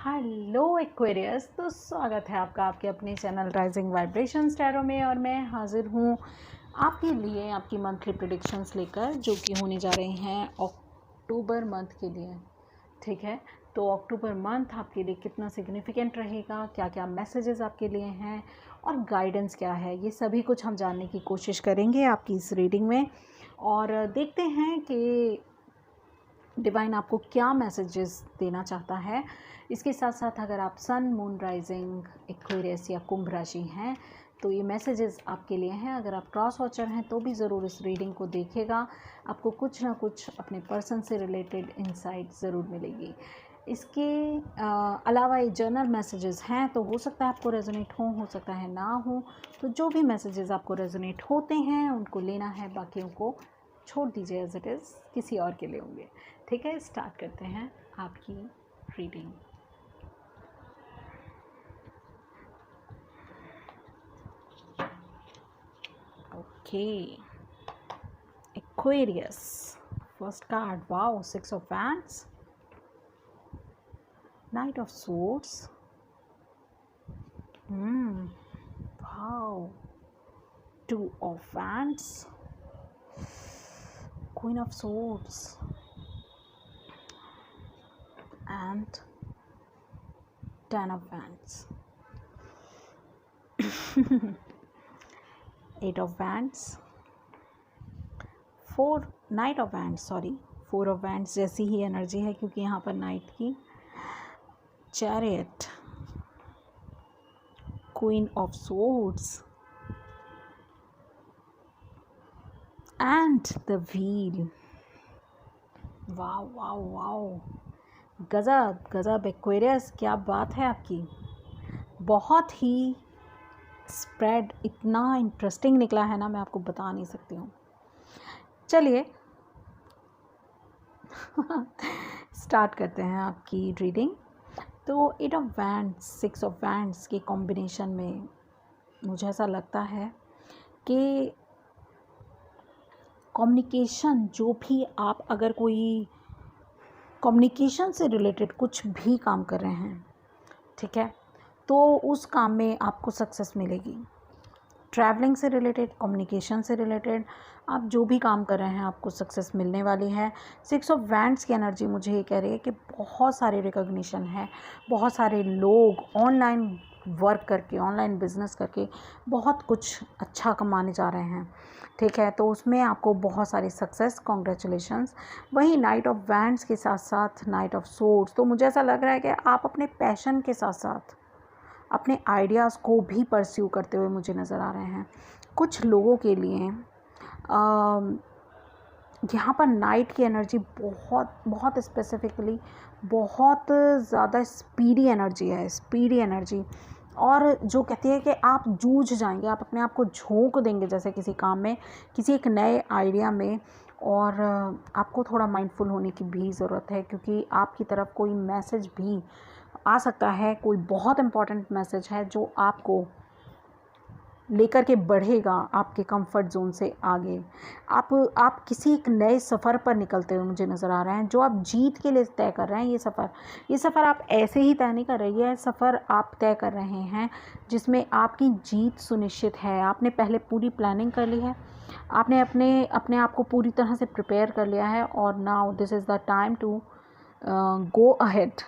Hello Aquarius, तो स्वागत है आपका आपके अपने चैनल राइजिंग वाइब्रेशंस टैरो में। और मैं हाजिर हूँ आपके लिए आपकी मंथली प्रेडिक्शंस लेकर, जो कि होने जा रही हैं अक्टूबर मंथ के लिए। ठीक है, तो अक्टूबर मंथ आपके लिए कितना सिग्निफिकेंट रहेगा, क्या क्या मैसेजेस आपके लिए हैं और गाइडेंस क्या है, ये सभी कुछ हम जानने की कोशिश करेंगे आपकी इस रीडिंग में। और देखते हैं कि डिवाइन आपको क्या मैसेजेस देना चाहता है। इसके साथ साथ अगर आप सन, मून, राइजिंग, एक्वेरियस या कुंभ राशि हैं तो ये मैसेजेस आपके लिए हैं। अगर आप क्रॉस वॉचर हैं तो भी ज़रूर इस रीडिंग को देखिएगा, आपको कुछ ना कुछ अपने पर्सन से रिलेटेड इंसाइट ज़रूर मिलेगी। इसके अलावा ये जर्नल मैसेजेस हैं, तो हो सकता है आपको रेजोनेट हो सकता है ना हो। तो जो भी मैसेजेस आपको रेजोनेट होते हैं उनको लेना है, बाकियों को छोड़ दीजिए एज इट इज़, किसी और के लिए होंगे। ठीक है, स्टार्ट करते हैं आपकी reading. Okay, Aquarius first card, wow, 6 of wands, night of swords, wow, 2 of wands, queen of swords and 10 of wands. 8 of wands, 4 knight of wands, sorry 4 of wands जैसी ही एनर्जी है क्योंकि यहाँ पर नाइट की, chariot, queen of swords and the wheel. Wow wow wow, गजब गजब Aquarius, क्या बात है आपकी। बहुत ही स्प्रेड इतना इंटरेस्टिंग निकला है ना, मैं आपको बता नहीं सकती हूँ। चलिए स्टार्ट करते हैं आपकी रीडिंग। तो 8 ऑफ वैंड्स, 6 ऑफ वैंड्स के कॉम्बिनेशन में मुझे ऐसा लगता है कि कम्युनिकेशन, जो भी आप अगर कोई कम्युनिकेशन से रिलेटेड कुछ भी काम कर रहे हैं, ठीक है, तो उस काम में आपको सक्सेस मिलेगी। ट्रैवलिंग से रिलेटेड, कम्युनिकेशन से रिलेटेड, आप जो भी काम कर रहे हैं आपको सक्सेस मिलने वाली है। 6 ऑफ वैंड्स की एनर्जी मुझे ये कह रही है कि बहुत सारे रिकॉग्निशन है, बहुत सारे लोग ऑनलाइन वर्क करके, ऑनलाइन बिजनेस करके बहुत कुछ अच्छा कमाने जा रहे हैं। ठीक है, तो उसमें आपको बहुत सारी सक्सेस, कॉन्ग्रेचुलेशंस। वहीं नाइट ऑफ वैंड्स के साथ साथ नाइट ऑफ सोर्ड्स, तो मुझे ऐसा लग रहा है कि आप अपने पैशन के साथ साथ अपने आइडियाज़ को भी परस्यू करते हुए मुझे नज़र आ रहे हैं। कुछ लोगों के लिए यहाँ पर नाइट की एनर्जी बहुत बहुत स्पेसिफिकली बहुत ज़्यादा स्पीडी एनर्जी है, स्पीडी एनर्जी, और जो कहती है कि आप जूझ जाएंगे, आप अपने आप को झोंक देंगे जैसे किसी काम में, किसी एक नए आइडिया में। और आपको थोड़ा माइंडफुल होने की भी ज़रूरत है क्योंकि आपकी तरफ कोई मैसेज भी आ सकता है, कोई बहुत इम्पॉर्टेंट मैसेज है जो आपको लेकर के बढ़ेगा आपके कंफर्ट जोन से आगे। आप किसी एक नए सफ़र पर निकलते हुए मुझे नज़र आ रहे हैं, जो आप जीत के लिए तय कर रहे हैं। ये सफ़र आप ऐसे ही तय नहीं कर रहे, ये सफ़र आप तय कर रहे हैं जिसमें आपकी जीत सुनिश्चित है। आपने पहले पूरी प्लानिंग कर ली है, आपने अपने आप को पूरी तरह से प्रिपेयर कर लिया है, और now this is the time to go ahead.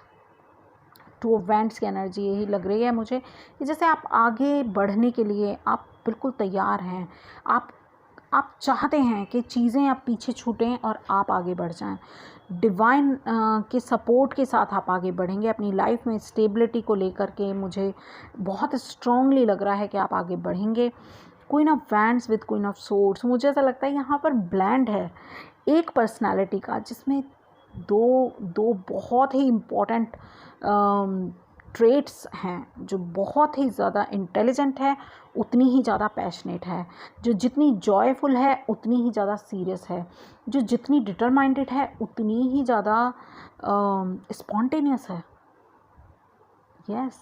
2 of wands की एनर्जी यही लग रही है मुझे कि जैसे आप आगे बढ़ने के लिए आप बिल्कुल तैयार हैं। आप चाहते हैं कि चीज़ें आप पीछे छूटें और आप आगे बढ़ जाएं। डिवाइन के सपोर्ट के साथ आप आगे बढ़ेंगे अपनी लाइफ में। स्टेबिलिटी को लेकर के मुझे बहुत स्ट्रांगली लग रहा है कि आप आगे बढ़ेंगे। Queen of wands with queen of swords, मुझे ऐसा लगता है यहाँ पर ब्लेंड है एक पर्सनालिटी का, जिसमें दो बहुत ही इम्पोर्टेंट ट्रेट्स हैं। जो बहुत ही ज़्यादा इंटेलिजेंट है उतनी ही ज़्यादा पैशनेट है, जो जितनी जॉयफुल है उतनी ही ज़्यादा सीरियस है, जो जितनी डिटरमाइंडेड है उतनी ही ज़्यादा स्पॉन्टेनियस है। यस,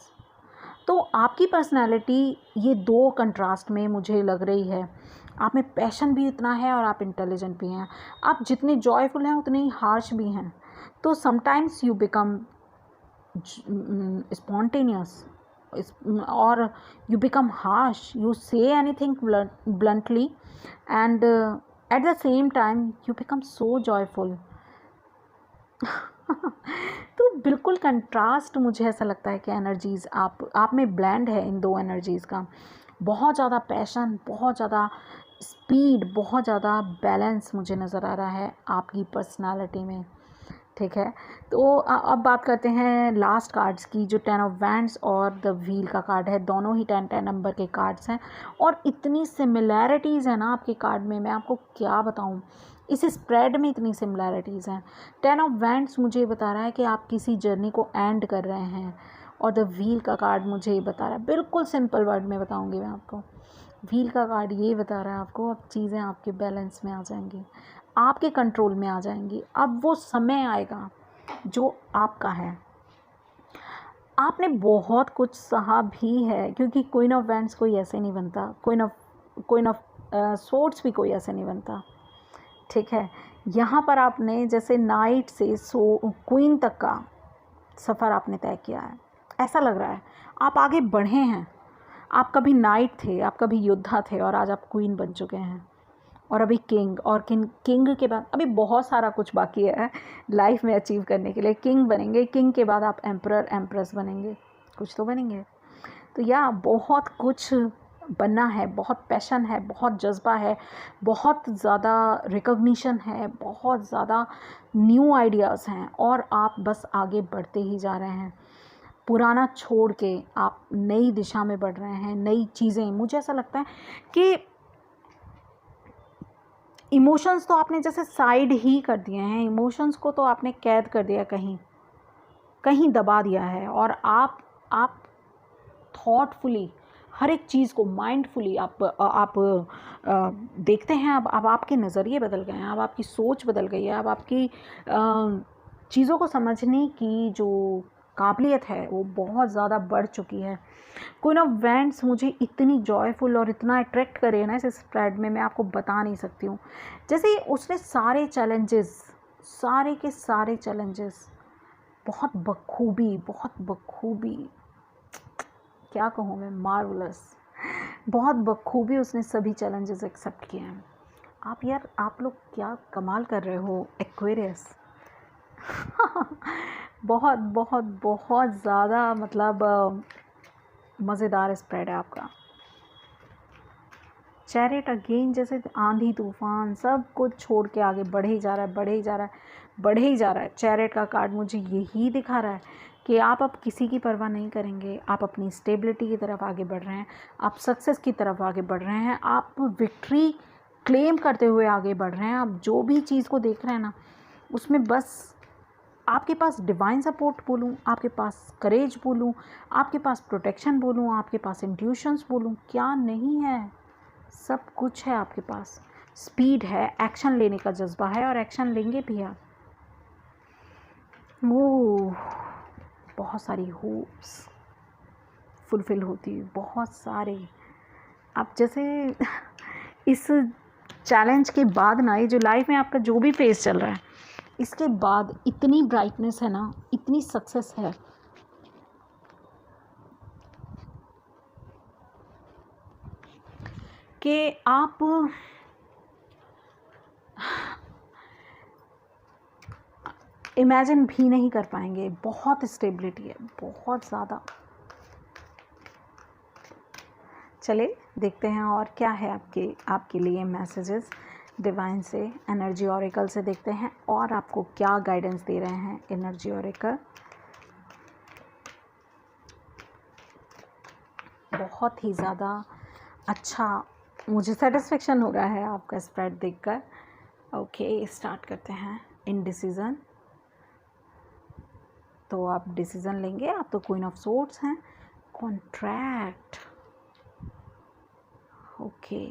तो आपकी पर्सनालिटी ये 2 कंट्रास्ट में मुझे लग रही है। आप में पैशन भी इतना है और आप इंटेलिजेंट भी हैं। आप जितने जॉयफुल हैं उतने ही हार्श भी हैं। तो sometimes you become spontaneous, or you become harsh, you say anything bluntly, and at the same time you become so joyful. तो बिल्कुल कंट्रास्ट मुझे ऐसा लगता है कि एनर्जीज़ आप में ब्लेंड है इन दो एनर्जीज़ का। बहुत ज़्यादा पैशन, बहुत ज़्यादा स्पीड, बहुत ज़्यादा बैलेंस मुझे नज़र आ रहा है आपकी पर्सनालिटी में। ठीक है, तो अब बात करते हैं लास्ट कार्ड्स की, जो 10 ऑफ वैंड्स और द व्हील का कार्ड है। दोनों ही 10 नंबर के कार्ड्स हैं और इतनी सिमिलैरिटीज़ है ना आपके कार्ड में, मैं आपको क्या बताऊं, इस स्प्रेड में इतनी सिमिलैरिटीज़ हैं। 10 ऑफ वैंड्स मुझे ये बता रहा है कि आप किसी जर्नी को एंड कर रहे हैं, और द व्हील का कार्ड मुझे ये बता रहा है, बिल्कुल सिंपल वर्ड में बताऊँगी मैं आपको, व्हील का कार्ड ये बता रहा है आपको अब चीज़ें आपके बैलेंस में आ जाएंगी, आपके कंट्रोल में आ जाएंगी। अब वो समय आएगा जो आपका है। आपने बहुत कुछ सहा भी है, क्योंकि क्वीन ऑफ वैंड्स कोई ऐसे नहीं बनता, क्वीन ऑफ स्वॉर्ड्स भी कोई ऐसे नहीं बनता। ठीक है, यहाँ पर आपने जैसे नाइट से क्वीन तक का सफ़र आपने तय किया है, ऐसा लग रहा है आप आगे बढ़े हैं। आप कभी नाइट थे, आप कभी योद्धा थे, और आज आप क्वीन बन चुके हैं, और अभी किंग, और किंग के बाद अभी बहुत सारा कुछ बाकी है लाइफ में अचीव करने के लिए। किंग बनेंगे, किंग के बाद आप एम्परर एम्प्रेस बनेंगे, कुछ तो बनेंगे। तो या बहुत कुछ बनना है, बहुत पैशन है, बहुत जज्बा है, बहुत ज़्यादा रिकॉग्निशन है, बहुत ज़्यादा न्यू आइडियाज़ हैं, और आप बस आगे बढ़ते ही जा रहे हैं। पुराना छोड़ के आप नई दिशा में बढ़ रहे हैं, नई चीज़ें। मुझे ऐसा लगता है कि इमोशंस तो आपने जैसे साइड ही कर दिए हैं, इमोशंस को तो आपने कैद कर दिया, कहीं दबा दिया है, और आप थॉटफुली हर एक चीज़ को माइंडफुली आप देखते हैं। अब आपके नज़रिए बदल गए हैं, अब आपकी सोच बदल गई है, अब आपकी चीज़ों को समझने की जो काबिलियत है वो बहुत ज़्यादा बढ़ चुकी है। क्वीन ऑफ वैंड्स मुझे इतनी जॉयफुल और इतना अट्रैक्ट करे ना इस स्प्रेड में, मैं आपको बता नहीं सकती हूँ। जैसे उसने सारे चैलेंजेस बहुत बखूबी, क्या कहूँ मैं, मार्वलस, बहुत बखूबी उसने सभी चैलेंजेस एक्सेप्ट किए हैं। आप लोग क्या कमाल कर रहे हो एक्वेरियस। बहुत बहुत बहुत ज़्यादा मतलब मज़ेदार स्प्रेड है आपका। चैरियट अगेन, जैसे आंधी तूफान सब कुछ छोड़ के आगे बढ़े ही जा रहा है। चैरियट का कार्ड मुझे यही दिखा रहा है कि आप अब किसी की परवाह नहीं करेंगे, आप अपनी स्टेबिलिटी की तरफ आगे बढ़ रहे हैं, आप सक्सेस की तरफ आगे बढ़ रहे हैं, आप विक्ट्री क्लेम करते हुए आगे बढ़ रहे हैं। आप जो भी चीज़ को देख रहे हैं ना, उसमें बस आपके पास डिवाइन सपोर्ट बोलूँ, आपके पास करेज बोलूँ, आपके पास प्रोटेक्शन बोलूँ, आपके पास इंट्यूशंस बोलूँ, क्या नहीं है, सब कुछ है आपके पास। स्पीड है, एक्शन लेने का जज्बा है, और एक्शन लेंगे भी आप। वो बहुत सारी होप्स फुलफ़िल होती, बहुत सारे। आप जैसे इस चैलेंज के बाद ना, ये जो लाइफ में आपका जो भी फेस चल रहा है, इसके बाद इतनी ब्राइटनेस है ना, इतनी सक्सेस है कि आप इमेजिन भी नहीं कर पाएंगे। बहुत स्टेबिलिटी है, बहुत ज़्यादा। चले देखते हैं और क्या है आपके लिए मैसेजेस डिवाइन से, एनर्जी ऑरेकल से देखते हैं, और आपको क्या गाइडेंस दे रहे हैं एनर्जी ऑरेकल। बहुत ही ज़्यादा अच्छा, मुझे सेटिस्फेक्शन हो रहा है आपका स्प्रेड देखकर। ओके, स्टार्ट करते हैं। इनडिसीजन, तो आप डिसीज़न लेंगे, आप तो क्वीन ऑफ सोर्ड्स हैं। कॉन्ट्रैक्ट, ओके,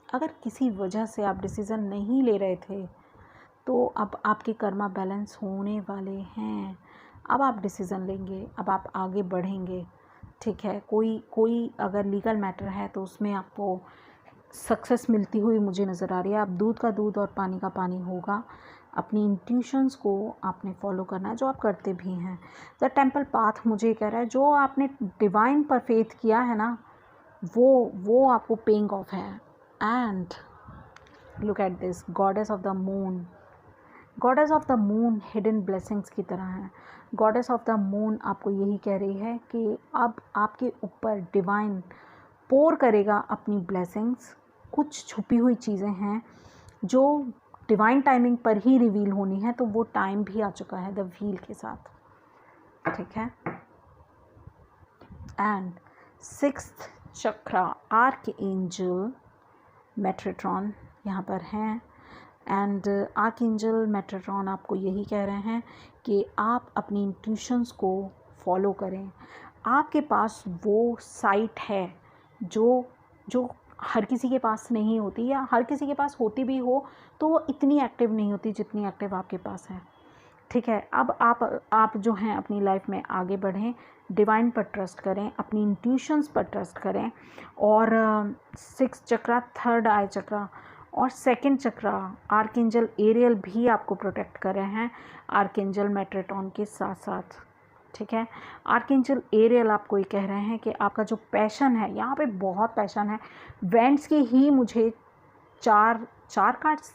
अगर किसी वजह से आप डिसीज़न नहीं ले रहे थे, तो अब आपके कर्मा बैलेंस होने वाले हैं। अब आप डिसीज़न लेंगे, अब आप आगे बढ़ेंगे। ठीक है, कोई अगर लीगल मैटर है तो उसमें आपको सक्सेस मिलती हुई मुझे नज़र आ रही है। अब दूध का दूध और पानी का पानी होगा। अपनी इंट्यूशंस को आपने फॉलो करना है, जो आप करते भी हैं। द टेम्पल पाथ मुझे कह रहा है जो आपने डिवाइन पर फेथ किया है ना, वो आपको पेइंग ऑफ है। And look at this, goddess of the moon. Goddess of the moon hidden blessings की तरह है। गॉडेस ऑफ द मून आपको यही कह रही है कि अब आपके ऊपर डिवाइन पोर करेगा अपनी ब्लेसिंग्स। कुछ छुपी हुई चीज़ें हैं जो डिवाइन टाइमिंग पर ही रिवील होनी है, तो वो टाइम भी आ चुका है द व्हील के साथ, ठीक है। And 6th chakra archangel Metatron यहाँ पर हैं। एंड आर्क एंजल मेट्रोट्रॉन आपको यही कह रहे हैं कि आप अपनी इंट्यूशंस को फॉलो करें। आपके पास वो साइट है जो हर किसी के पास नहीं होती, या हर किसी के पास होती भी हो तो वो इतनी एक्टिव नहीं होती जितनी एक्टिव आपके पास है, ठीक है। अब आप जो हैं अपनी लाइफ में आगे बढ़ें, डिवाइन पर ट्रस्ट करें, अपनी इंट्यूशंस पर ट्रस्ट करें। और 6th चक्रा, 3rd आई चक्रा और 2nd चक्रा आर्कएंजल एरियल भी आपको प्रोटेक्ट कर रहे हैं आर्कएंजल मेट्रोट्रॉन के साथ साथ, ठीक है। आर्कएंजल एरियल आपको ये कह रहे हैं कि आपका जो पैशन है, यहाँ पे बहुत पैशन है। वेंट्स की ही मुझे चार कार्ड्स,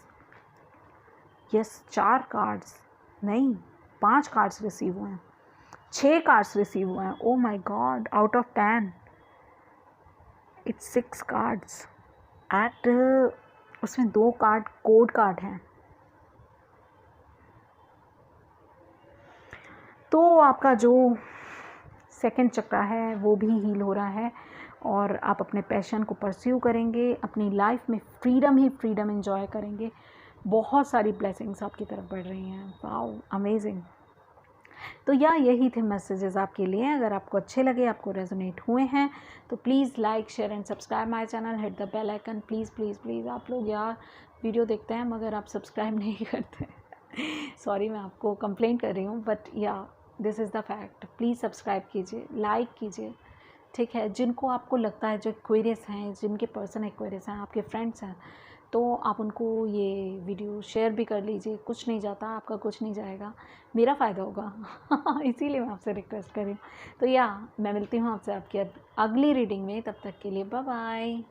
यस 4 कार्ड्स नहीं 5 कार्ड्स रिसीव हुए हैं, 6 कार्ड्स रिसीव हुए हैं। Oh my god, out of 10 it's 6 cards at, उसमें 2 कार्ड कोड कार्ड हैं। तो आपका जो 2nd चक्रा है वो भी हील हो रहा है और आप अपने पैशन को परस्यू करेंगे, अपनी लाइफ में फ्रीडम ही फ्रीडम एंजॉय करेंगे। बहुत सारी ब्लेसिंग्स आपकी तरफ बढ़ रही हैं। Wow, amazing. तो यही थे मैसेजेस आपके लिए। अगर आपको अच्छे लगे, आपको रेजोनेट हुए हैं, तो please like share and subscribe my channel, hit the bell icon. Please please please, आप लोग यार वीडियो देखते हैं मगर आप सब्सक्राइब नहीं करते। सॉरी, मैं आपको कंप्लेंट कर रही हूँ, but this is the fact. Please subscribe कीजिए, लाइक कीजिए, ठीक है। जिनको आपको लगता है जो एक्वेरियस हैं, जिनके पर्सन एक्वेरियस हैं, आपके फ्रेंड्स हैं, तो आप उनको ये वीडियो शेयर भी कर लीजिए। कुछ नहीं जाता, आपका कुछ नहीं जाएगा, मेरा फ़ायदा होगा। इसीलिए मैं आपसे रिक्वेस्ट कर रही हूँ। तो मैं मिलती हूँ आपसे आपकी अगली रीडिंग में। तब तक के लिए बाय बाय।